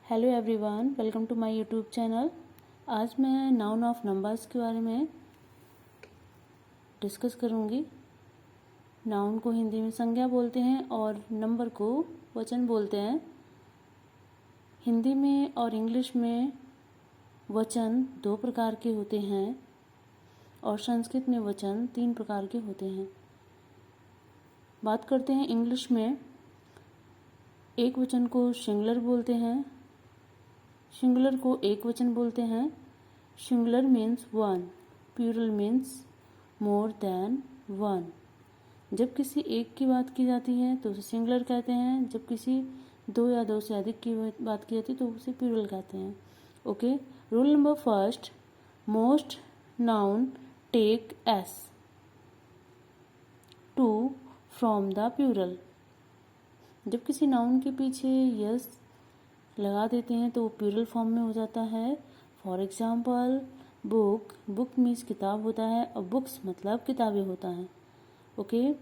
Hello everyone, welcome to my YouTube channel. आज मैं noun of numbers के बारे में डिस्कस करूंगी। नाउन को हिंदी में संज्ञा बोलते हैं और नंबर को वचन बोलते हैं। हिंदी में और इंग्लिश में वचन 2 प्रकार के होते हैं और संस्कृत में वचन 3 प्रकार के होते हैं। बात करते हैं इंग्लिश में। एक वचन को सिंगुलर बोलते हैं, सिंगुलर को एक वचन बोलते हैं। Singular means one, plural means more than one. जब किसी एक की बात की जाती है तो उसे सिंगुलर कहते हैं, जब किसी 2 या 2 से अधिक की बात की जाती है तो उसे प्लूरल कहते हैं। Okay, rule number first, most noun take S to from the plural. जब किसी नाउन के पीछे यस लगा देते हैं तो वो प्लूरल फॉर्म में हो जाता है। For example, book, book means किताब होता है और बुक्स मतलब किताबें होता है। Okay,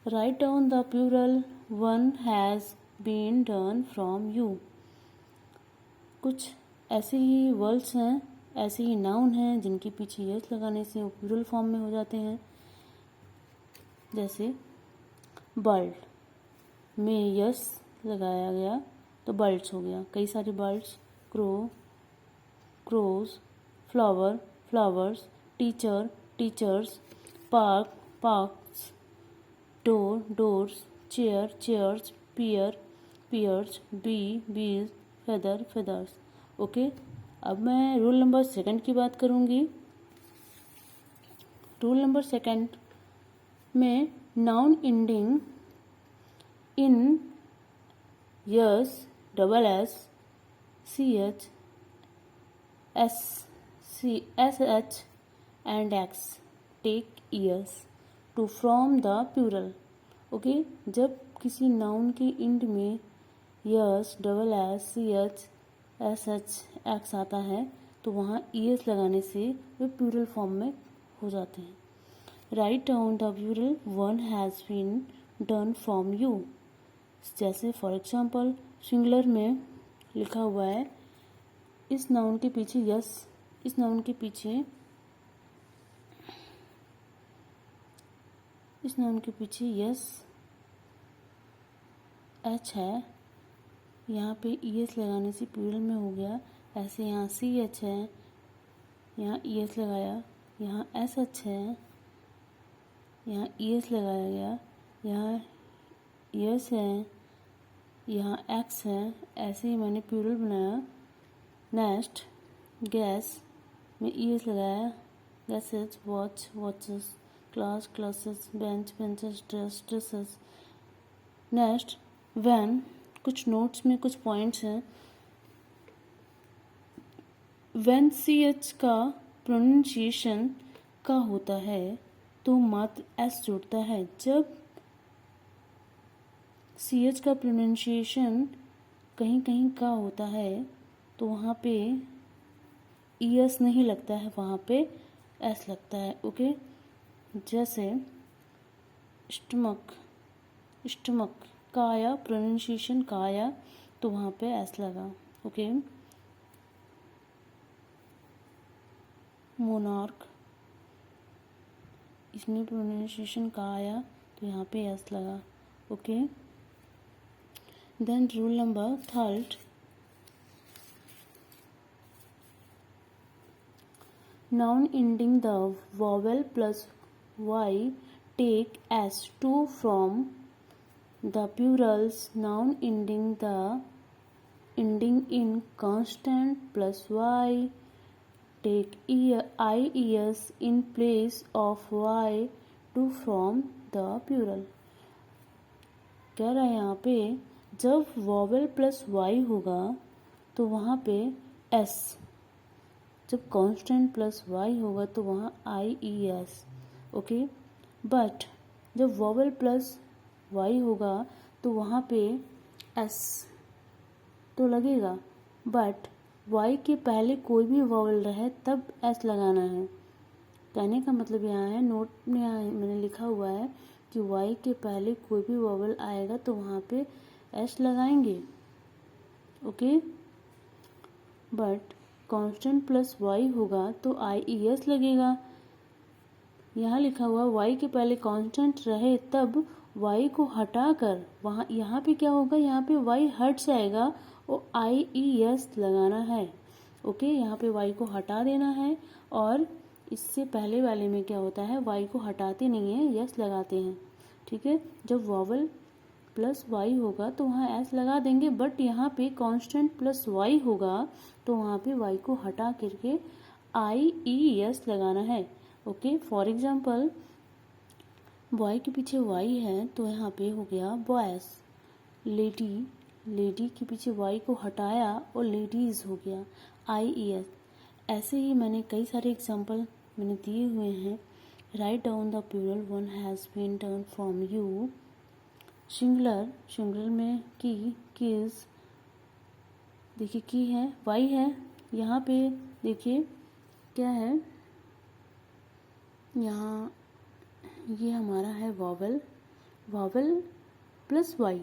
write down the plural one has been done from you. कुछ ऐसे ही वर्ड्स हैं, ऐसे ही नाउन हैं जिनके पीछे यस लगाने से वो प्लूरल फॉर्म में हो जाते हैं। जैसे बर्ड में यस लगाया गया तो बर्ड्स हो गया, कई सारे birds. Crow, crows. Flower, flowers. Teacher, teachers. Park, parks. Door, doors. Chair, chairs. Pier, piers. Bee, bees. Feather, feathers. Okay, अब मैं रूल नंबर सेकंड की बात करूंगी। रूल नंबर सेकंड में noun ending in S, double S, C H, S C S H and X take es to from the plural. Okay, जब किसी noun के end में S, double S, C H, S H, x आता है तो वहाँ years लगाने से वे प्लूरल फॉर्म में हो जाते हैं। Write down the plural one has been done from you. जैसे फॉर एग्जाम्पल, सिंगुलर में लिखा हुआ है इस नाउन के पीछे यस, इस नाउन के पीछे यस एच है, यहाँ पे ईएस लगाने से प्लूरल में हो गया। ऐसे यहाँ सी एच है, यहाँ ईएस लगाया, यहाँ एस एच है, यहाँ ईएस लगाया गया, यहाँ यस है, यहाँ एक्स है। ऐसे ही मैंने प्लूरल बनाया। नेक्स्ट, गैस में ईएस लगाया, gases. Watch, watches. Class, classes. Bench, benches. Dress, dresses. Next, when, कुछ नोट्स में कुछ पॉइंट्स हैं। व्हेन सी एच का प्रोनाउंसिएशन का होता है तो मात्र एस जुड़ता है। जब सी एच का प्रोनाउंसिएशन कहीं कहीं का होता है तो वहाँ पे ईएस नहीं लगता है, वहाँ पे एस लगता है। ओके, जैसे स्टमक, स्टमक का आया प्रोनाउंसिएशन का आया तो वहाँ पे एस लगा। ओके, मोनार्क, इसमें प्रोनाउंसिएशन का आया तो यहाँ पे एस लगा। Okay, then rule number third, noun ending the vowel plus y take as to from the plurals. Noun ending in consonant plus y take ies in place of y to from the plural. कह रहा है यहाँ पे जब vowel plus Y होगा तो वहाँ पे एस, जब कांस्टेंट प्लस वाई होगा तो वहाँ आई ई एस। ओके, बट जब वॉवेल प्लस वाई होगा तो वहाँ पे एस तो लगेगा, बट वाई के पहले कोई भी वॉवेल रहे तब एस लगाना है। कहने का मतलब यहाँ है, नोट में मैंने लिखा हुआ है कि वाई के पहले कोई भी वॉवेल आएगा तो वहाँ पे एस लगाएंगे। Okay, but consonant plus Y होगा तो IES लगेगा। यहाँ लिखा हुआ y के पहले कांस्टेंट रहे तब y को हटाकर वहाँ यहाँ पे क्या होगा, यहाँ पे y हट जाएगा और IES लगाना है। ओके, यहाँ पे y को हटा देना है और इससे पहले वाले में क्या होता है, y को हटाते नहीं है, यस लगाते हैं। ठीक है, जब वॉवल प्लस y होगा तो वहाँ s लगा देंगे, बट यहाँ पे कांस्टेंट प्लस y होगा तो वहाँ पे y को हटा करके IES लगाना है। ओके, फॉर एग्जाम्पल बॉय के पीछे y है तो यहाँ पे हो गया बॉयस। लेडी, लेडी के पीछे y को हटाया और लेडीज हो गया IES। ऐसे ही मैंने कई सारे एग्जाम्पल मैंने दिए हुए हैं। Write down the plural one has been turn from you. Singular, singular में की, किज, देखिए की है, y है, यहाँ पे देखिए क्या है, यहाँ ये हमारा है वॉवल, वॉवल प्लस y,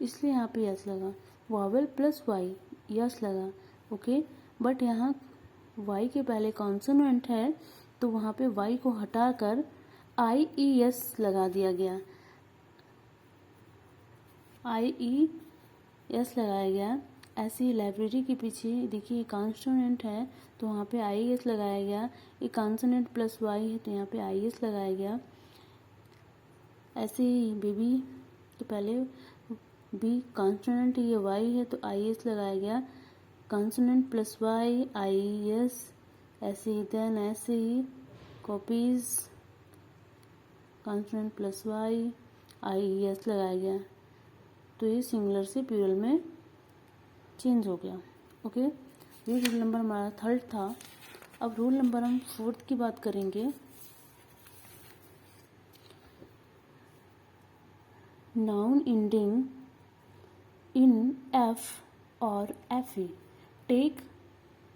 इसलिए यहाँ पे यस लगा। वॉवल प्लस y, यस लगा। ओके, बट यहाँ y के पहले कॉन्सोनेंट है तो वहाँ पे y को हटाकर IES लगा दिया गया, IES लगाया गया। ऐसे ही लाइब्रेरी के पीछे देखिए कॉन्सोनेंट है तो वहाँ पे IES लगाया गया। एक कॉन्सोनेंट प्लस y है तो यहाँ पे IES लगाया गया। ऐसे ही बेबी के पहले बी कॉन्सोनेंट ये y है तो IES लगाया गया। कॉन्सोनेंट प्लस y IES, ऐसे ही देन ऐसे ही copies, consonant plus y IES लगाया गया। तो ये सिंगुलर से प्लूरल में चेंज हो गया। ओके, ये रूल नंबर हमारा 3rd था। अब रूल नंबर हम 4th की बात करेंगे। नाउन एंडिंग इन F और FE take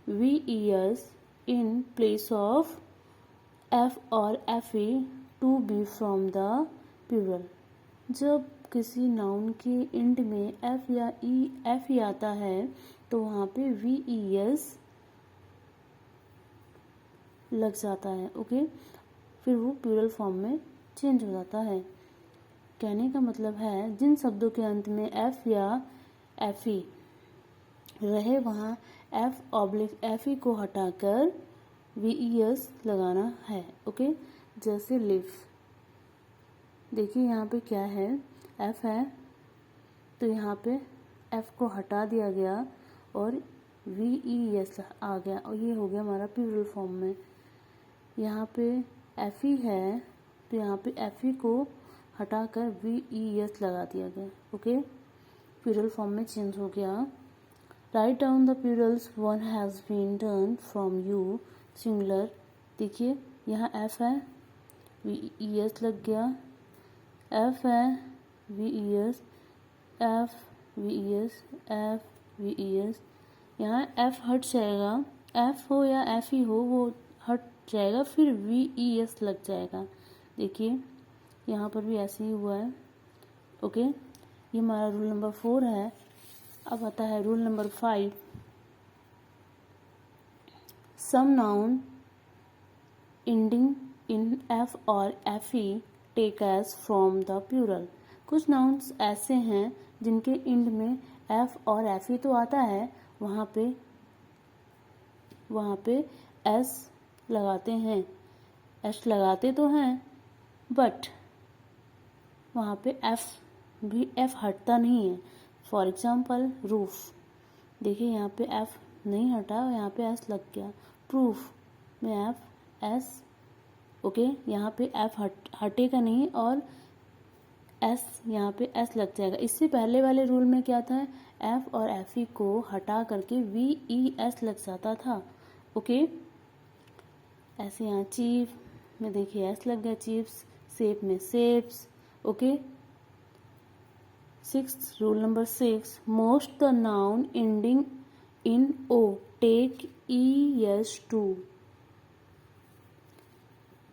VES in place of F और FE to be from the plural. जब किसी नाउन के एंड में F या FE आता है तो वहाँ पे VES लग जाता है। ओके, फिर वो प्लूरल फॉर्म में चेंज हो जाता है। कहने का मतलब है जिन शब्दों के अंत में F या FE रहे वहाँ F/FE को हटाकर VES लगाना है। ओके, जैसे लिव, देखिए यहाँ पे क्या है, F है तो यहाँ पे F को हटा दिया गया और VES आ गया और ये हो गया हमारा प्लूरल फॉर्म में। यहाँ पे FE है तो यहाँ पे FE को हटाकर VES लगा दिया गया। ओके, प्लूरल फॉर्म में चेंज हो गया। Write down the plurals one has been turn from you. Singular, देखिए यहाँ F है, VES लग गया, F है, VES, F VES, F VES। यहाँ F हट जाएगा, F हो या FE हो वो हट जाएगा, फिर VES लग जाएगा। देखिए यहाँ पर भी ऐसे ही हुआ है। ओके, ये हमारा रूल नंबर 4 है। अब आता है rule number 5। Some noun ending in F और FE take es from the plural. कुछ नाउन्स ऐसे हैं जिनके एंड में F और FE तो आता है, वहाँ पे S लगाते हैं, S लगाते तो हैं बट वहाँ पे F हटता नहीं है। फॉर एग्जाम्पल रूफ, देखिए यहाँ पे F नहीं हटा, यहाँ पे S लग गया। प्रूफ में F S, ओके, यहाँ पे F हटेगा नहीं और S यहाँ पे S लग जाएगा। इससे पहले वाले रूल में क्या था, F और FE को हटा करके VES लग जाता था। ओके, ऐसे यहाँ चीफ में देखिए S लग गया, चीफ्स, सेप में safes. Okay, 6th rule number 6, most the noun ending in O take ES to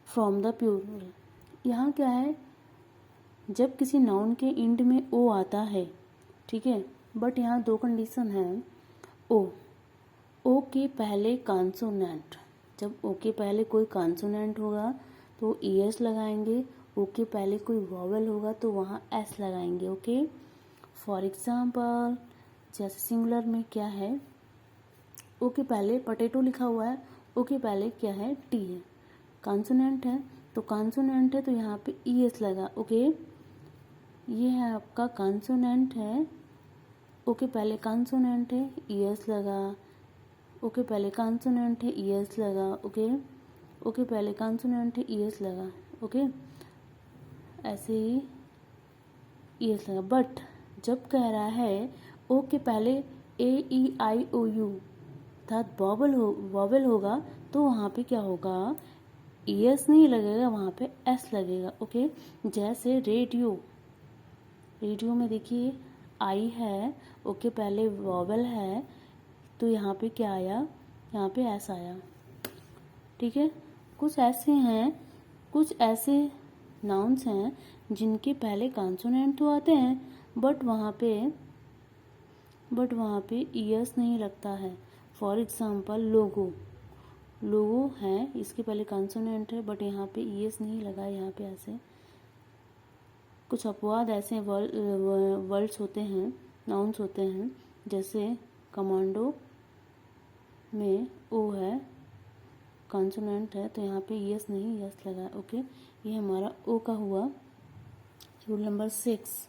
from the plural. यहाँ क्या है, जब किसी नाउन के एंड में O आता है, ठीक है, बट यहाँ 2 कंडीशन है। O के पहले कॉन्सोनेंट, जब ओ के पहले कोई कॉन्सोनेंट होगा तो ES लगाएंगे, ओ के पहले कोई वॉवेल होगा तो वहाँ S लगाएंगे। ओके, फॉर एग्जाम्पल जैसे सिंगुलर में क्या है, ओ के पहले पोटैटो लिखा हुआ है, ओ के पहले क्या है, T है, कॉन्सोनेंट है, तो कॉन्सोनेंट है तो यहाँ पे ES लगा। ओके, ये है आपका कॉन्सोनेंट है, ओ के पहले कॉन्सोनेंट है, ES लगा, ओ के पहले कॉन्सोनेंट है, ES लगा। ओके, ओ के पहले कॉन्सोनेंट है, ES लगा। ओके, ऐसे ही ES लगा। बट जब कह रहा है ओ के पहले AEIOU अर्थात वॉवेल होगा तो वहाँ पे क्या होगा, ES नहीं लगेगा, वहाँ पे S लगेगा। ओके, जैसे रेडियो, रेडियो में देखिए आई है, ओ के पहले वॉवेल है तो यहाँ पे क्या आया, यहाँ पे S आया। ठीक है, कुछ ऐसे नाउन्स हैं जिनके पहले कॉन्सोनेंट तो आते हैं बट वहाँ पे ES नहीं लगता है। फॉर एग्जाम्पल लोगो है, इसके पहले कॉन्सोनेंट है बट यहाँ पे ES नहीं लगा, यहाँ पे ऐसे कुछ अपवाद ऐसे वर्ड्स होते हैं, नाउन्स होते हैं, जैसे कमांडो में O है, कॉन्सोनेंट है तो यहाँ पे ES नहीं, ES लगा। ओके, ये हमारा O का हुआ। Rule number 6।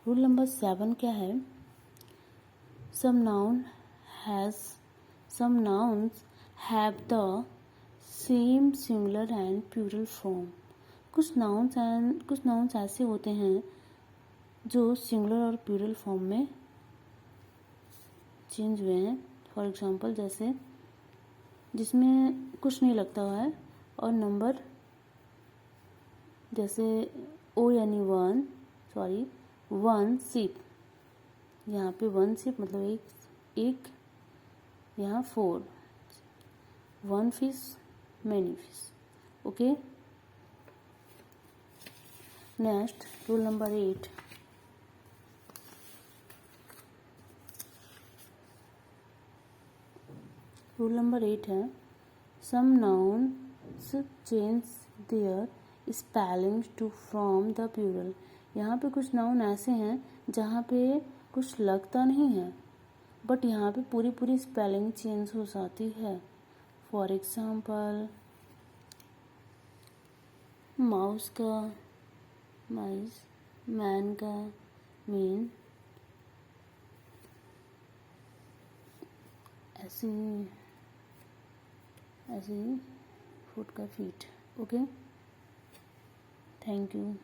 रूल नंबर 7 क्या है, some nouns have the same singular and plural form। कुछ नाउन्स ऐसे होते हैं जो सिंगुलर और प्लूरल फॉर्म में चेंज हुए हैं। फॉर एग्जांपल जैसे जिसमें कुछ नहीं लगता हुआ है और नंबर, जैसे O यानी वन शिप, यहाँ पे वन शिप मतलब एक यहाँ 4, 1 fish many fish. Okay, next rule number 8। Rule number 8 है some nouns change their spelling to from the plural. यहाँ पे कुछ नाउन ऐसे हैं जहाँ पे कुछ लगता नहीं है बट यहाँ पे पूरी स्पेलिंग चेंज हो जाती है। फॉर एग्जाम्पल माउस का माइस, मैन का मीन, ऐसे फुट का फीट। Okay, thank you.